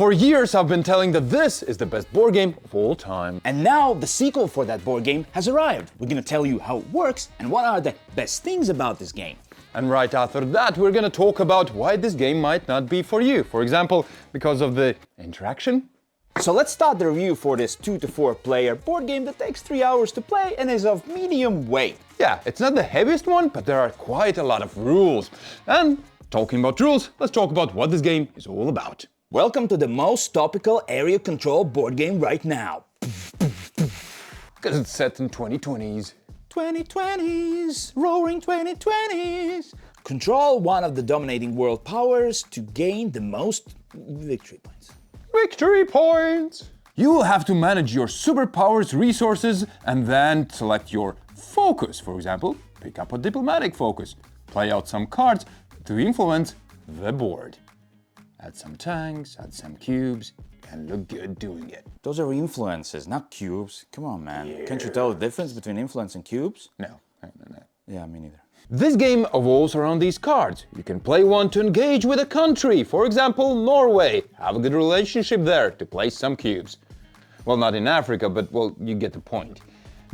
For years I've been telling that this is the best board game of all time. And now the sequel for that board game has arrived. We're gonna tell you how it works and what are the best things about this game. And right after that we're gonna talk about why this game might not be for you. For example, because of the interaction. So let's start the review for this 2 to 4 player board game that takes 3 hours to play and is of medium weight. Yeah, it's not the heaviest one, but there are quite a lot of rules. And talking about rules, let's talk about what this game is all about. Welcome to the most topical area control board game right now. Because it's set in 2020s. 2020s, roaring 2020s. Control one of the dominating world powers to gain the most victory points. Victory points! You will have to manage your superpowers, resources, and then select your focus. For example, pick up a diplomatic focus. Play out some cards to influence the board. Add some tanks, add some cubes, and look good doing it. Those are influences, not cubes. Come on, man. Yeah. Can't you tell the difference between influence and cubes? No. Yeah, me neither. This game evolves around these cards. You can play one to engage with a country. For example, Norway. Have a good relationship there to place some cubes. Well, not in Africa, but well, you get the point.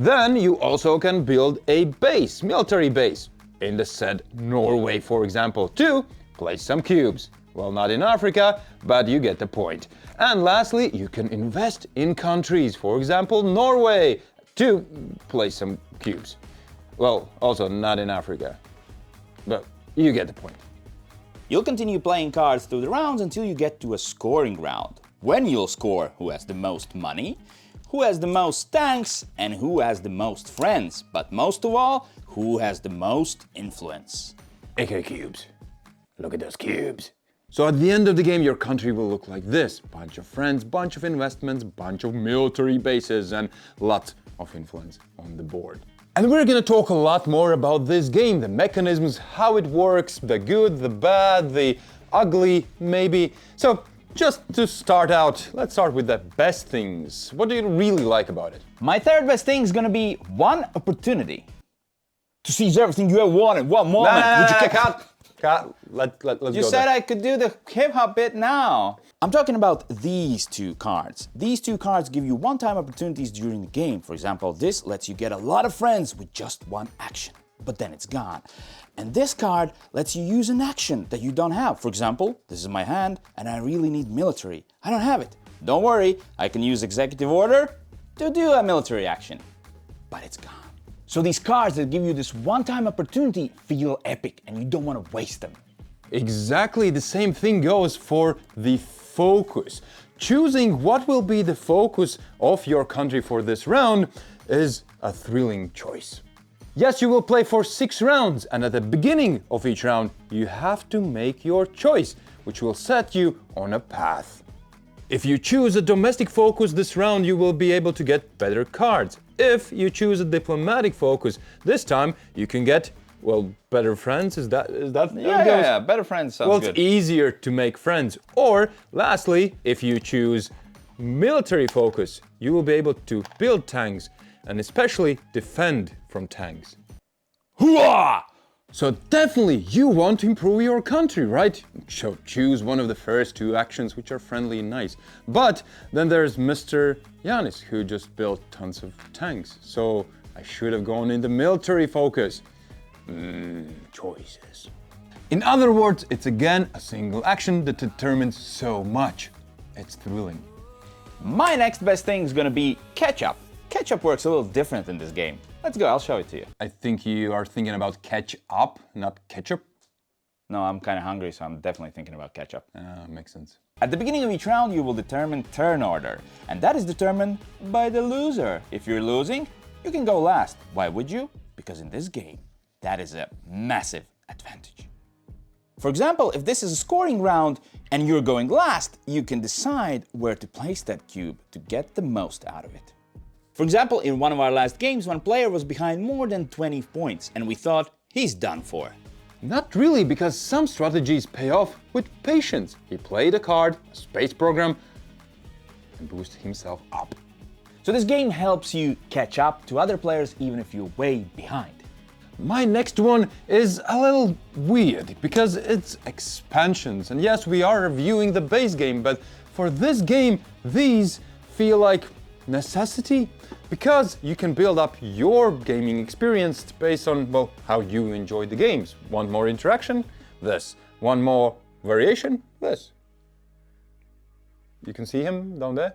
Then you also can build a base, military base, in the said Norway, for example, to place some cubes. Well, not in Africa, but you get the point. And lastly, you can invest in countries, for example, Norway, to place some cubes. Well, also not in Africa, but you get the point. You'll continue playing cards through the rounds until you get to a scoring round. When you'll score who has the most money, who has the most tanks, and who has the most friends. But most of all, who has the most influence. aka cubes. Look at those cubes. So at the end of the game, your country will look like this. Bunch of friends, bunch of investments, bunch of military bases, and lots of influence on the board. And we're gonna talk a lot more about this game, the mechanisms, how it works, the good, the bad, the ugly, maybe. So just to start out, let's start with the best things. What do you really like about it? My third best thing is gonna be one opportunity to seize everything you ever wanted. One moment. Let's go. You said I could do the hip-hop bit now. I'm talking about these two cards. These two cards give you one-time opportunities during the game. For example, this lets you get a lot of friends with just one action, but then it's gone. And this card lets you use an action that you don't have. For example, this is my hand and I really need military. I don't have it. Don't worry, I can use executive order to do a military action, but it's gone. So these cards that give you this one-time opportunity feel epic and you don't want to waste them. Exactly the same thing goes for the focus. Choosing what will be the focus of your country for this round is a thrilling choice. Yes, you will play for 6 rounds, and at the beginning of each round, you have to make your choice, which will set you on a path. If you choose a domestic focus this round, you will be able to get better cards. If you choose a diplomatic focus, this time you can get, well, better friends. Is that Yeah, better friends sounds well, good. it's easier to make friends. Or lastly, if you choose military focus, you will be able to build tanks and especially defend from tanks. Hooah! So definitely you want to improve your country, right? So choose one of the first 2 actions which are friendly and nice. But then there's Mr. Yanis who just built tons of tanks. So I should have gone into military focus. Choices. In other words, it's again a single action that determines so much. It's thrilling. My next best thing is gonna be ketchup. Ketchup works a little different in this game. Let's go, I'll show it to you. I think you are thinking about catch up, not ketchup. No, I'm kind of hungry, so I'm definitely thinking about ketchup. Makes sense. At the beginning of each round, you will determine turn order, and that is determined by the loser. If you're losing, you can go last. Why would you? Because in this game, that is a massive advantage. For example, if this is a scoring round and you're going last, you can decide where to place that cube to get the most out of it. For example, in one of our last games, one player was behind more than 20 points, and we thought, he's done for. Not really, because some strategies pay off with patience. He played a card, a space program, and boosted himself up. So this game helps you catch up to other players even if you're way behind. My next one is a little weird because it's expansions. And yes, we are reviewing the base game, but for this game, these feel like necessity because you can build up your gaming experience based on, well, how you enjoy the games. Want more interaction? This. Want more variation? This. You can see him down there?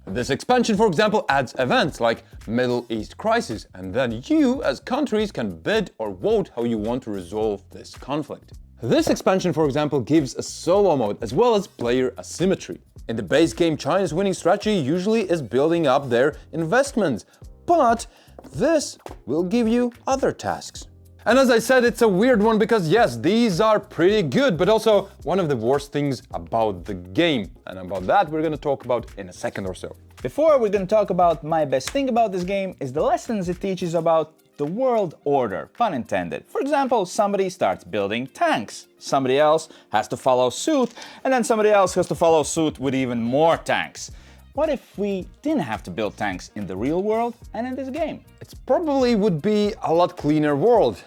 This expansion, for example, adds events like Middle East Crisis, and then you, as countries, can bid or vote how you want to resolve this conflict. This expansion, for example, gives a solo mode as well as player asymmetry. In the base game, China's winning strategy usually is building up their investments, but this will give you other tasks. And as I said, it's a weird one because yes, these are pretty good, but also one of the worst things about the game. And about that we're gonna talk about in a second or so. Before we're gonna talk about my best thing about this game is the lessons it teaches about the world order, pun intended. For example, somebody starts building tanks. Somebody else has to follow suit, and then somebody else has to follow suit with even more tanks. What if we didn't have to build tanks in the real world and in this game? It probably would be a lot cleaner world.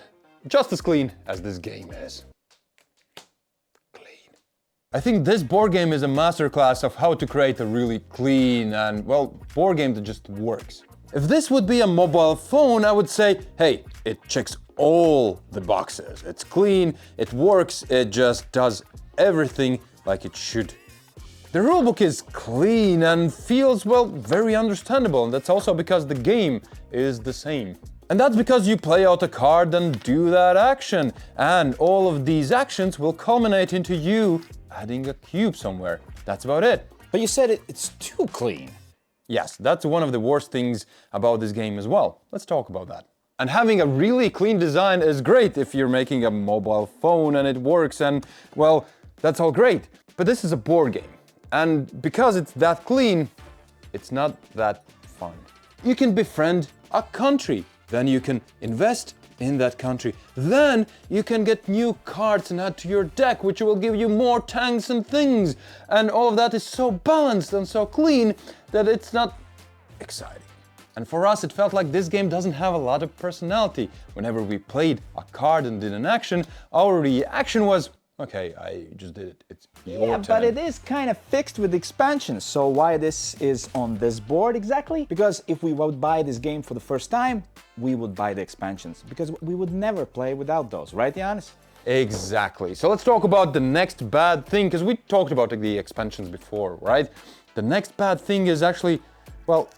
Just as clean as this game is. Clean. I think this board game is a masterclass of how to create a really clean and, well, board game that just works. If this would be a mobile phone, I would say, hey, it checks all the boxes. It's clean, it works, it just does everything like it should. The rulebook is clean and feels, well, very understandable, and that's also because the game is the same. And that's because you play out a card and do that action. And all of these actions will culminate into you adding a cube somewhere. That's about it. But you said it's too clean. Yes, that's one of the worst things about this game as well. Let's talk about that. And having a really clean design is great if you're making a mobile phone and it works and, well, that's all great. But this is a board game. And because it's that clean, it's not that fun. You can befriend a country. Then you can invest in that country. Then you can get new cards and add to your deck, which will give you more tanks and things. And all of that is so balanced and so clean that it's not exciting. And for us, it felt like this game doesn't have a lot of personality. Whenever we played a card and did an action, our reaction was, okay, I just did it. It's your turn. But it is kind of fixed with expansions. So why this is on this board exactly? Because if we would buy this game for the first time, we would buy the expansions. Because we would never play without those, right, Janis? Exactly. So let's talk about the next bad thing, because we talked about the expansions before, right? The next bad thing is actually, well,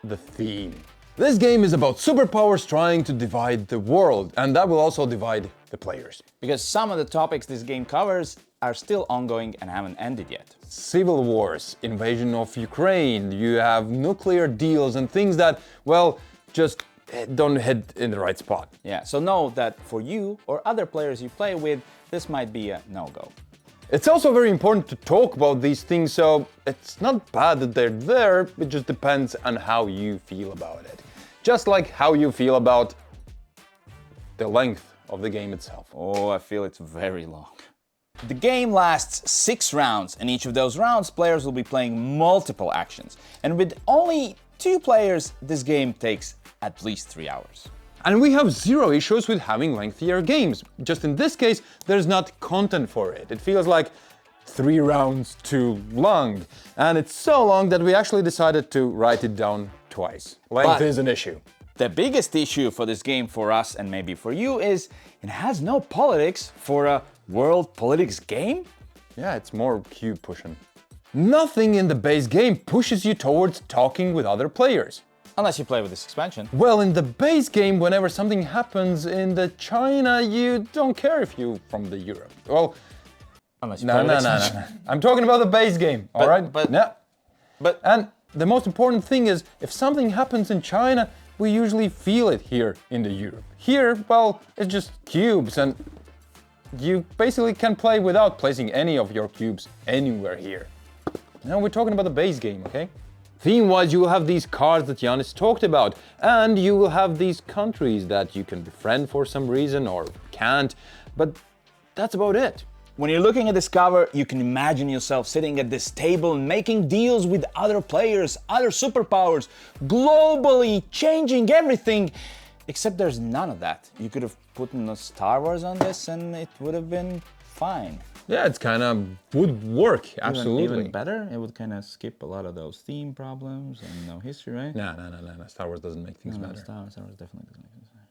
the theme. This game is about superpowers trying to divide the world, and that will also divide the players. Because some of the topics this game covers are still ongoing and haven't ended yet. Civil wars, invasion of Ukraine, you have nuclear deals and things that, well, just don't hit in the right spot. Yeah, so know that for you or other players you play with, this might be a no-go. It's also very important to talk about these things, so it's not bad that they're there, it just depends on how you feel about it. Just like how you feel about the length of the game itself. Oh, I feel it's very long. The game lasts 6 rounds, and each of those rounds, players will be playing multiple actions. And with only 2 players, this game takes at least 3 hours. And we have zero issues with having lengthier games. Just in this case, there's not content for it. It feels like 3 rounds too long. And it's so long that we actually decided to write it down twice. Length is an issue. The biggest issue for this game for us and maybe for you is it has no politics for a world politics game. Yeah, it's more cube pushing. Nothing in the base game pushes you towards talking with other players. Unless you play with this expansion. Well, in the base game, whenever something happens in the China, you don't care if you're from the Europe. Well, unless you play with expansion. No. I'm talking about the base game, all right? But and the most important thing is, if something happens in China, we usually feel it here in the Europe. Here, well, it's just cubes, and you basically can play without placing any of your cubes anywhere here. Now we're talking about the base game, okay? Theme-wise, you will have these cards that Janis talked about, and you will have these countries that you can befriend for some reason or can't, but that's about it. When you're looking at this cover, you can imagine yourself sitting at this table and making deals with other players, other superpowers, globally changing everything, except there's none of that. You could have put in a Star Wars on this and it would have been fine. Yeah, it's kind of would work, absolutely. Even better, it would kind of skip a lot of those theme problems and no history, right? No. Star Wars doesn't make things better. Star Wars definitely doesn't make things better.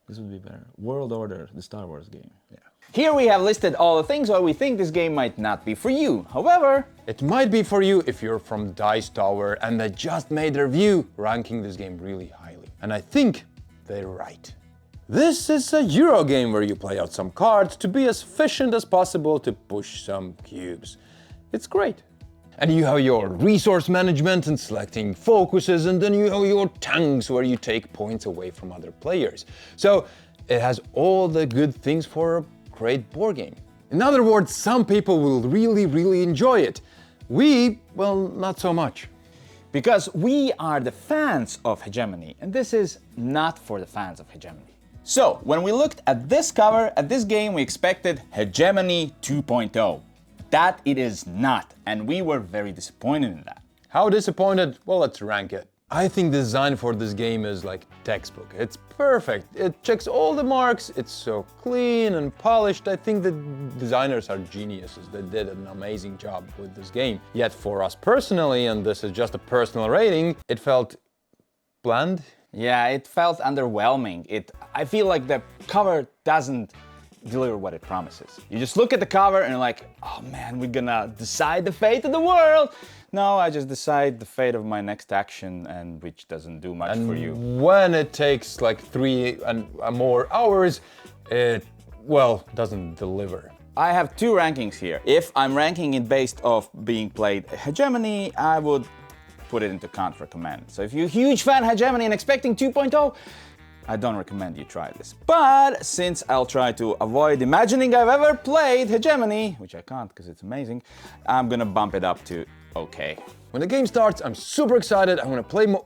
This would be better. World Order, the Star Wars game. Yeah. Here we have listed all the things why we think this game might not be for you. However, it might be for you if you're from Dice Tower and they just made their review ranking this game really highly. And I think they're right. This is a Euro game where you play out some cards to be as efficient as possible to push some cubes. It's great. And you have your resource management and selecting focuses, and then you have your tanks where you take points away from other players. So it has all the good things for a great board game. In other words, some people will really enjoy it. We, well, not so much. Because we are the fans of Hegemony, and this is not for the fans of Hegemony. So, when we looked at this cover, at this game, we expected Hegemony 2.0. That it is not, and we were very disappointed in that. How disappointed? Well, let's rank it. I think the design for this game is like textbook. It's perfect. It checks all the marks. It's so clean and polished. I think the designers are geniuses. They did an amazing job with this game. Yet for us personally, and this is just a personal rating, it felt bland. Yeah, it felt underwhelming. I feel like the cover doesn't deliver what it promises. You just look at the cover and you're like, oh man, we're gonna decide the fate of the world. No, I just decide the fate of my next action, and which doesn't do much for you. When it takes like 3 and more hours, it, well, doesn't deliver. I have two rankings here. If I'm ranking it based off being played Hegemony, I would put it into can't recommend. So if you're a huge fan of Hegemony and expecting 2.0, I don't recommend you try this. But since I'll try to avoid imagining I've ever played Hegemony, which I can't because it's amazing, I'm gonna bump it up to okay. When the game starts, I'm super excited. I want to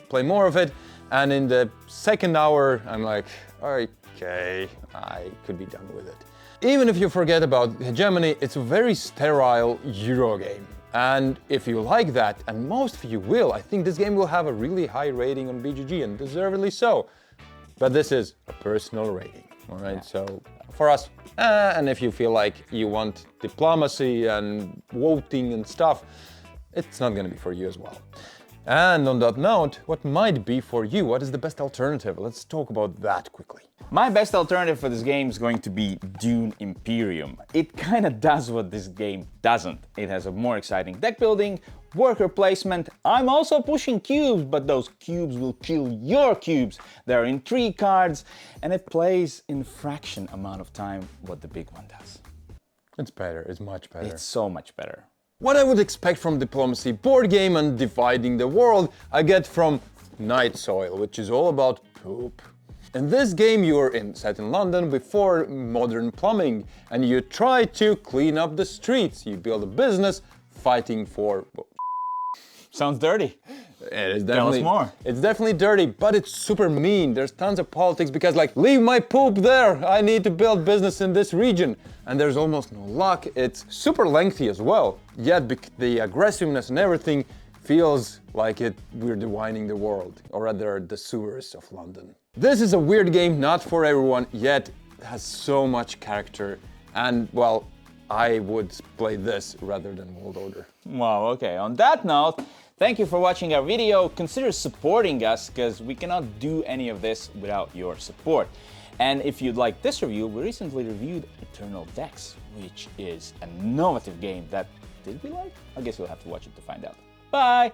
play more of it. And in the second hour, I'm like, okay, I could be done with it. Even if you forget about Hegemony, it's a very sterile Euro game. And if you like that, and most of you will, I think this game will have a really high rating on BGG, and deservedly so. But this is a personal rating, all right? Yeah. So for us, and if you feel like you want diplomacy and voting and stuff, it's not gonna be for you as well. And on that note, what might be for you? What is the best alternative? Let's talk about that quickly. My best alternative for this game is going to be Dune Imperium. It kind of does what this game doesn't. It has a more exciting deck building, worker placement. I'm also pushing cubes, but those cubes will kill your cubes. There are intrigue cards, and it plays in fraction amount of time what the big one does. It's better, it's much better. It's so much better. What I would expect from diplomacy board game and dividing the world, I get from Night Soil, which is all about poop. In this game, you're set in London before modern plumbing, and you try to clean up the streets. You build a business fighting for... Sounds dirty. It is definitely, tell us more. It's definitely dirty, but it's super mean. There's tons of politics because, like, leave my poop there. I need to build business in this region. And there's almost no luck. It's super lengthy as well. Yet the aggressiveness and everything feels like we're divining the world, or rather the sewers of London. This is a weird game, not for everyone, yet it has so much character. And, well, I would play this rather than World Order. Wow, okay. On that note, thank you for watching our video. Consider supporting us, because we cannot do any of this without your support. And if you'd like this review, we recently reviewed Eternal Decks, which is an innovative game that, did we like? I guess you'll have to watch it to find out. Bye!